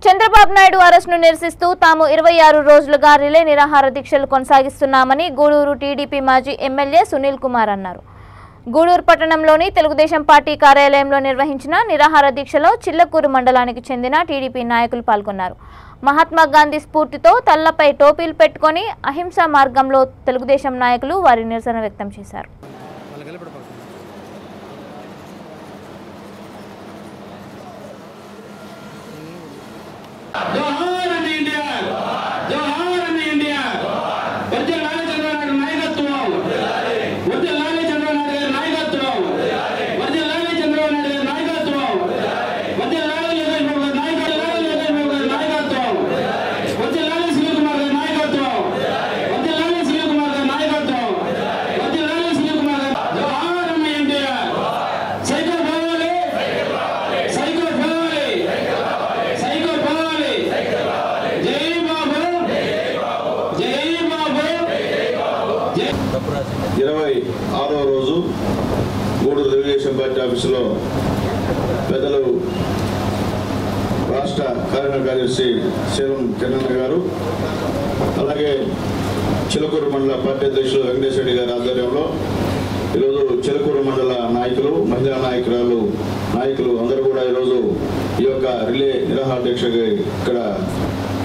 చంద్రబాబు నాయుడు అరెస్టును నిరసిస్తూ తాము 26 రోజులుగా రిలే నిరాహార దీక్షలు కొనసాగిస్తున్నామని గూడూరు టీడీపీ మాజీ ఎమ్మెల్యే సునీల్ కుమార్ అన్నారు. గూడూరు పట్టణంలోని తెలుగుదేశం పార్టీ కార్యాలయంలో నిర్వహించిన నిరాహార దీక్షలో చిల్లకూరు మండలానికి చెందిన టీడీపీ నాయకులు పాల్గొన్నారు. మహాత్మా గాంధీ స్ఫూర్తితో తలపై టోపీలు పెట్టుకొని అహింసా మార్గంలో తెలుగుదేశం నాయకులు వారి నిరసన వ్యక్తం చేశారు. రోజు గూడూరు తెలుగుదేశం పార్టీ ఆఫీసులో పెద్దలు రాష్ట్ర కార్యదర్శి శీలం చంద్రన్న గారు, అలాగే చిలకూరు మండల పార్టీ అధ్యక్షులు వెంకటేశ్వర రెడ్డి గారి ఆధ్వర్యంలో ఈరోజు చిలకూరు మండల నాయకులు, మహిళా నాయకులు అందరూ కూడా ఈరోజు ఈ యొక్క రిలే నిరాహార దీక్షకి ఇక్కడ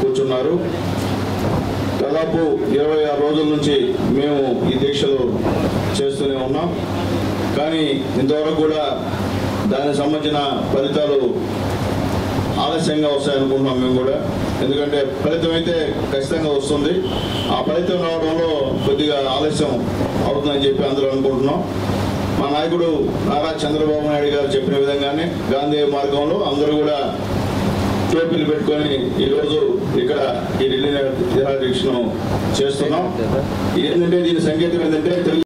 కూర్చున్నారు. దాదాపు 26 రోజుల నుంచి మేము ఈ దీక్షలు చేస్తూనే ఉన్నాం. కానీ ఇంతవరకు కూడా దానికి సంబంధించిన ఫలితాలు ఆలస్యంగా వస్తాయనుకుంటున్నాం మేము కూడా. ఎందుకంటే ఫలితం అయితే ఖచ్చితంగా వస్తుంది, ఆ ఫలితం రావడంలో కొద్దిగా ఆలస్యం అవుతుందని చెప్పి అందరూ అనుకుంటున్నాం. మా నాయకుడు నారా చంద్రబాబు నాయుడు గారు చెప్పిన విధంగానే గాంధీ మార్గంలో అందరూ కూడా టోపీలు పెట్టుకొని ఈరోజు ఇక్కడ ఈ రిలే నిరాహార దీక్షను చేస్తున్నాం. ఏంటంటే దీని సంకేతం ఏంటంటే